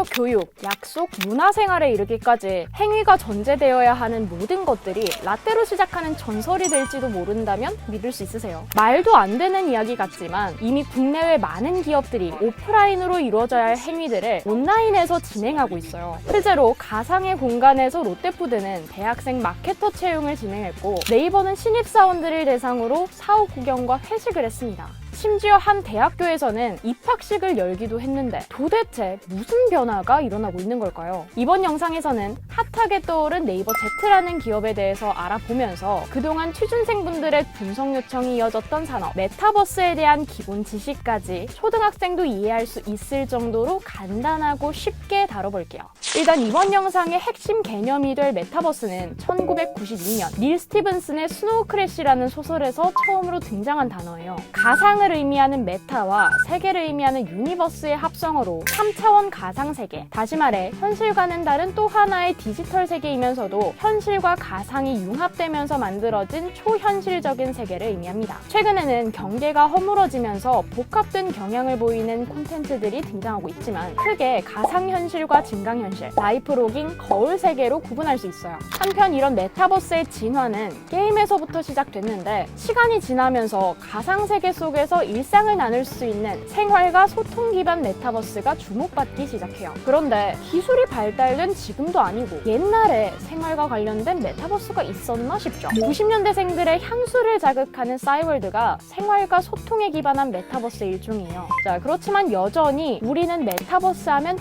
학교에서 교육, 약속, 문화생활에 이르기까지 행위가 전제되어야 하는 모든 것들이 라떼로 시작하는 전설이 될지도 모른다면 믿을 수 있으세요? 말도 안 되는 이야기 같지만 이미 국내외 많은 기업들이 오프라인으로 이루어져야 할 행위들을 온라인에서 진행하고 있어요. 실제로 가상의 공간에서 롯데푸드는 대학생 마케터 채용을 진행했고, 네이버는 신입사원들을 대상으로 사업 구경과 회식을 했습니다. 심지어 한 대학교에서는 입학식을 열기도 했는데 도대체 무슨 변화가 일어나고 있는 걸까요? 이번 영상에서는 핫하게 떠오른 네이버 Z라는 기업에 대해서 알아보면서 그동안 취준생분들의 분석 요청이 이어졌던 산업, 메타버스에 대한 기본 지식까지 초등학생도 이해할 수 있을 정도로 간단하고 쉽게 다뤄볼게요. 일단 이번 영상의 핵심 개념이 될 메타버스는 1992년 닐 스티븐슨의 스노우 크래시라는 소설에서 처음으로 등장한 단어예요. 가상을 의미하는 메타와 세계를 의미하는 유니버스의 합성어로 3차원 가상세계, 다시 말해 현실과는 다른 또 하나의 디지털 세계이면서도 현실과 가상이 융합되면서 만들어진 초현실적인 세계를 의미합니다. 최근에는 경계가 허물어지면서 복합된 경향을 보이는 콘텐츠들이 등장하고 있지만 크게 가상현실과 증강현실, 라이프로깅, 거울세계로 구분할 수 있어요. 한편 이런 메타버스의 진화는 게임에서부터 시작됐는데 시간이 지나면서 가상세계 속에서 일상을 나눌 수 있는 생활과 소통 기반 메타버스가 주목받기 시작해요. 그런데 기술이 발달된 지금도 아니고 옛날에 생활과 관련된 메타버스가 있었나 싶죠. 90년대생들의 향수를 자극하는 싸이월드가 생활과 소통에 기반한 메타버스의 일종이에요. 자, 그렇지만 여전히 우리는 메타버스 하면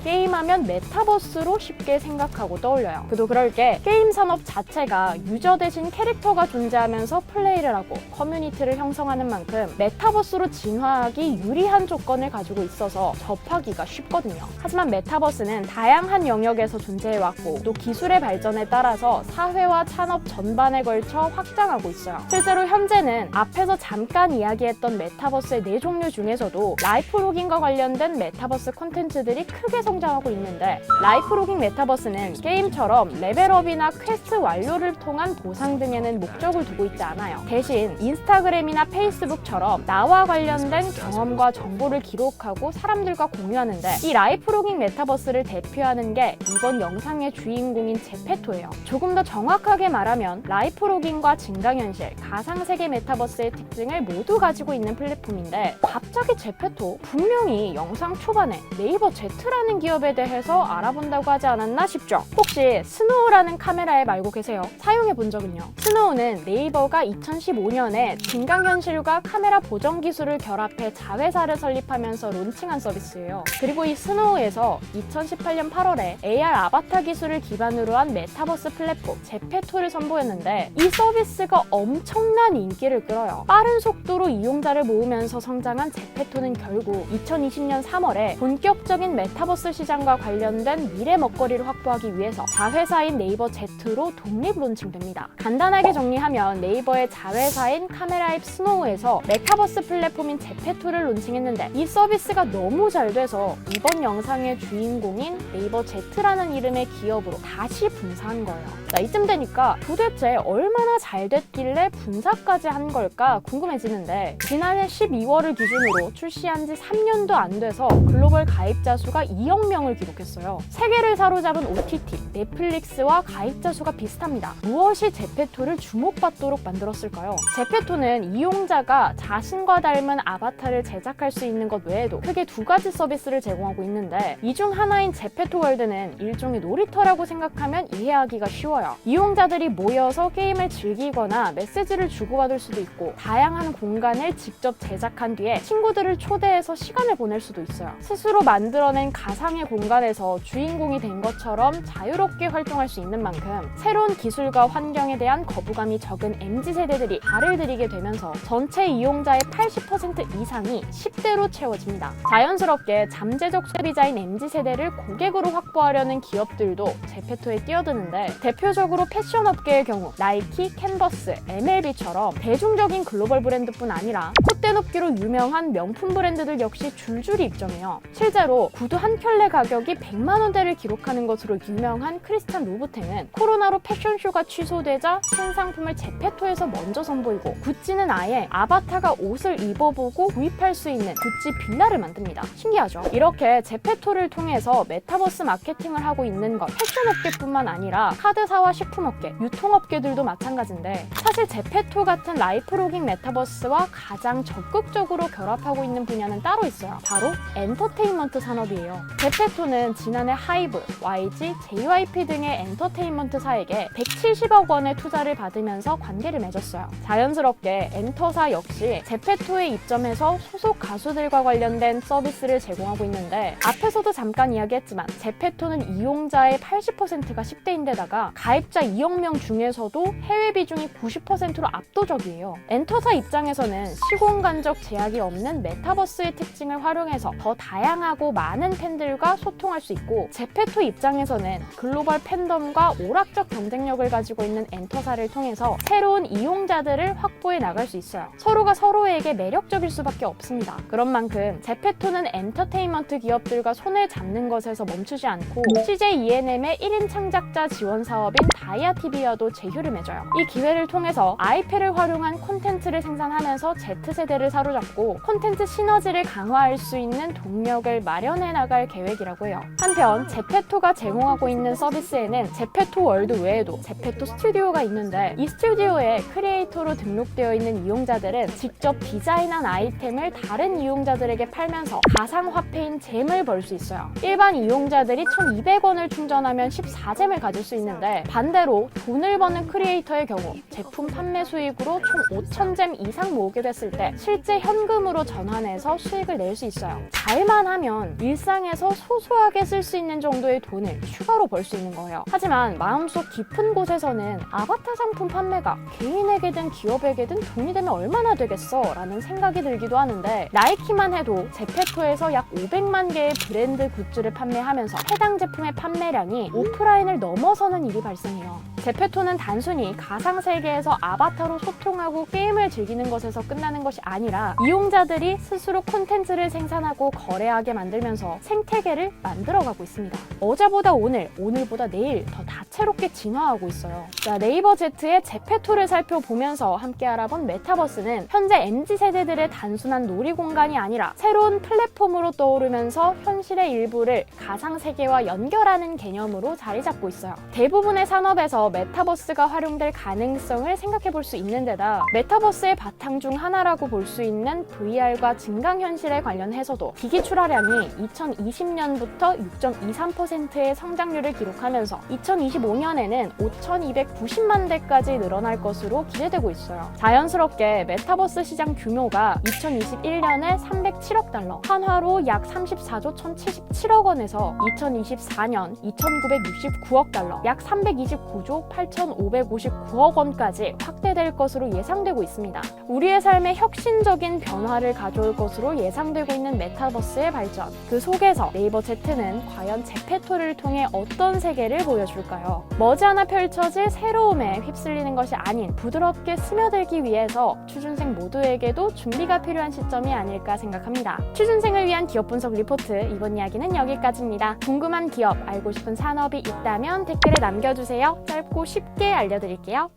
게임하면 메타버스로 쉽게 생각하고 떠올려요. 그도 그럴 게 게임 산업 자체가 유저 대신 캐릭터가 존재하면서 플레이를 하고 커뮤니티를 형성하는 만큼 메타버스로 진화하기 유리한 조건을 가지고 있어서 접하기가 쉽거든요. 하지만 메타버스는 다양한 영역에서 존재해왔고 또 기술의 발전에 따라서 사회와 산업 전반에 걸쳐 확장하고 있어요. 실제로 현재는 앞에서 잠깐 이야기했던 메타버스의 4종류 중에서도 라이프로깅과 관련된 메타버스 콘텐츠들이 크게 성장하고 있는데, 라이프로깅 메타버스는 게임처럼 레벨업이나 퀘스트 완료를 통한 보상 등에는 목적을 두고 있지 않아요. 대신 인스타그램이나 페이스북처럼 나와 관련된 경험과 정보를 기록하고 사람들과 공유하는데, 이 라이프로깅 메타버스를 대표하는 게 이번 영상의 주인공인 제페토예요. 조금 더 정확하게 말하면 라이프로깅과 증강현실, 가상세계 메타버스의 특징을 모두 가지고 있는 플랫폼인데, 갑자기 제페토? 분명히 영상 초반에 네이버 Z라는 기업에 대해서 알아본다고 하지 않았나 싶죠? 혹시 스노우라는 카메라 앱 알고 계세요? 사용해 본 적은요? 스노우는 네이버가 2015년에 증강현실과 카메라 보정 기술을 결합해 자회사를 설립하면서 론칭한 서비스예요. 그리고 이 스노우에서 2018년 8월에 AR 아바타 기술을 기반으로 한 메타버스 플랫폼 제페토를 선보였는데, 이 서비스가 엄청난 인기를 끌어요. 빠른 속도로 이용자를 모으면서 성장한 제페토는 결국 2020년 3월에 본격적인 메타버스 시장과 관련된 미래 먹거리를 확보하기 위해서 자회사인 네이버 Z로 독립 론칭됩니다. 간단하게 정리하면 네이버의 자회사인 카메라 앱 스노우에서 메타버스 플랫폼인 제페토를 론칭했는데, 이 서비스가 너무 잘 돼서 이번 영상의 주인공인 네이버 Z라는 이름의 기업으로 다시 분사한 거예요. 자, 이쯤 되니까 도대체 얼마나 잘 됐길래 분사까지 한 걸까 궁금해지는데, 지난해 12월을 기준으로 출시한 지 3년도 안 돼서 글로벌 가입자 수가 2억 명을 기록했어요. 세계를 사로잡은 OTT, 넷플릭스와 가입자 수가 비슷합니다. 무엇이 제페토를 주목받도록 만들었을까요? 제페토는 이용자가 자신과 닮은 아바타를 제작할 수 있는 것 외에도 크게 2가지 서비스를 제공하고 있는데, 이 중 하나인 제페토 월드는 일종의 놀이터라고 생각하면 이해하기가 쉬워요. 이용자들이 모여서 게임을 즐기거나 메시지를 주고받을 수도 있고, 다양한 공간을 직접 제작한 뒤에 친구들을 초대해서 시간을 보낼 수도 있어요. 스스로 만들어낸 가상의 공간에서 주인공이 된 것처럼 자유롭게 활동할 수 있는 만큼 새로운 기술과 환경에 대한 거부감이 적은 MZ세대들이 발을 들이게 되면서 전체 이용자의 80% 이상이 10대로 채워집니다. 자연스럽게 잠재적 소비자인 MZ세대를 고객으로 확보하려는 기업들도 제페토에 뛰어드는데, 대표적으로 패션업계의 경우 나이키, 캔버스, MLB처럼 대중적인 글로벌 브랜드뿐 아니라 역대 높기로 유명한 명품 브랜드들 역시 줄줄이 입점해요. 실제로 구두 한 켤레 가격이 100만 원대를 기록하는 것으로 유명한 크리스찬 루부텐은 코로나로 패션쇼가 취소되자 신상품을 제페토에서 먼저 선보이고, 구찌는 아예 아바타가 옷을 입어보고 구입할 수 있는 구찌 빌라를 만듭니다. 신기하죠? 이렇게 제페토를 통해서 메타버스 마케팅을 하고 있는 건 패션업계뿐만 아니라 카드사와 식품업계, 유통업계들도 마찬가지인데, 사실 제페토 같은 라이프로깅 메타버스와 가장 적극적으로 결합하고 있는 분야는 따로 있어요. 바로 엔터테인먼트 산업이에요. 제페토는 지난해 하이브, YG, JYP 등의 엔터테인먼트사에게 170억 원의 투자를 받으면서 관계를 맺었어요. 자연스럽게 엔터사 역시 제페토에 입점해서 소속 가수들과 관련된 서비스를 제공하고 있는데, 앞에서도 잠깐 이야기했지만 제페토는 이용자의 80%가 10대인데다가 가입자 2억 명 중에서도 해외 비중이 90%로 압도적이에요. 엔터사 입장에서는 시공간적 제약이 없는 메타버스의 특징을 활용해서 더 다양하고 많은 팬들과 소통할 수 있고, 제페토 입장에서는 글로벌 팬덤과 오락적 경쟁력을 가지고 있는 엔터사를 통해서 새로운 이용자들을 확보해 나갈 수 있어요. 서로가 서로에게 매력적일 수밖에 없습니다. 그런 만큼 제페토는 엔터테인먼트 기업들과 손을 잡는 것에서 멈추지 않고 CJ ENM의 1인 창작자 지원 사업인 다이아TV와도 제휴를 맺어요. 이 기회를 통해서 IP를 활용한 콘텐츠를 생산하면서 Z세대를 사로잡고 콘텐츠 시너지를 강화할 수 있는 동력을 마련해 나갈 계획이라고 해요. 한편 제페토가 제공하고 있는 서비스에는 제페토 월드 외에도 제페토 스튜디오가 있는데, 이 스튜디오에 크리에이터로 등록되어 있는 이용자들은 직접 디자인한 아이템을 다른 이용자들에게 팔면서 가상화폐인 잼을 벌 수 있어요. 일반 이용자들이 1,200원을 충전하면 14잼을 가질 수 있는데, 반대로 돈을 버는 크리에이터의 경우 제품 판매 수익으로 총 5,000잼 이상 모으게 됐을 때 실제 현금으로 전환해서 수익을 낼 수 있어요. 잘만 하면 일상에서 소소하게 쓸 수 있는 정도의 돈을 추가로 벌 수 있는 거예요. 하지만 마음속 깊은 곳에서는 아바타 상품 판매가 개인에게든 기업에게든 돈이 되면 얼마나 되겠어? 라는 생각이 들기도 하는데, 나이키만 해도 제페토에서 약 500만 개의 브랜드 굿즈를 판매하면서 해당 제품의 판매량이 오프라인을 넘어서는 일이 발생해요. 제페토는 단순히 가상세계에서 아바타로 소통하고 게임을 즐기는 것에서 끝나는 것이 아니라 이용자들이 스스로 콘텐츠를 생산하고 거래하게 만들면서 생태계를 만들어가고 있습니다. 어제보다 오늘, 오늘보다 내일 더 다채롭게 진화하고 있어요. 자, 네이버 Z의 제페토를 살펴보면서 함께 알아본 메타버스는 현재 MZ세대들의 단순한 놀이공간이 아니라 새로운 플랫폼으로 떠오르면서 현실의 일부를 가상세계와 연결하는 개념으로 자리 잡고 있어요. 대부분의 산업에서 메타버스가 활용될 가능성을 생각해 볼 수 있는 데다, 메타버스의 바탕 중 하나라고 볼 수 있는 VR과 증강현실에 관련해서도 기기 출하량이 2020년부터 6.23%의 성장률을 기록하면서 2025년에는 5,290만 대까지 늘어날 것으로 기대되고 있어요. 자연스럽게 메타버스 시장 규모가 2021년에 307억 달러, 한화로 약 34조 1,077억 원에서 2024년 2,969억 달러, 약 329조 8,559억 원까지 확대될 것으로 예상되고 있습니다. 우리의 삶에 혁신적인 변화를 가져올 것으로 예상되고 있는 메타버스의 발전, 그 속에서 네이버 Z는 과연 제페토를 통해 어떤 세계를 보여줄까요? 머지않아 펼쳐질 새로움에 휩쓸리는 것이 아닌 부드럽게 스며들기 위해서 취준생 모두에게도 준비가 필요한 시점이 아닐까 생각합니다. 취준생을 위한 기업 분석 리포트, 이번 이야기는 여기까지입니다. 궁금한 기업, 알고 싶은 산업이 있다면 댓글에 남겨주세요. 짧고 쉽게 알려드릴게요.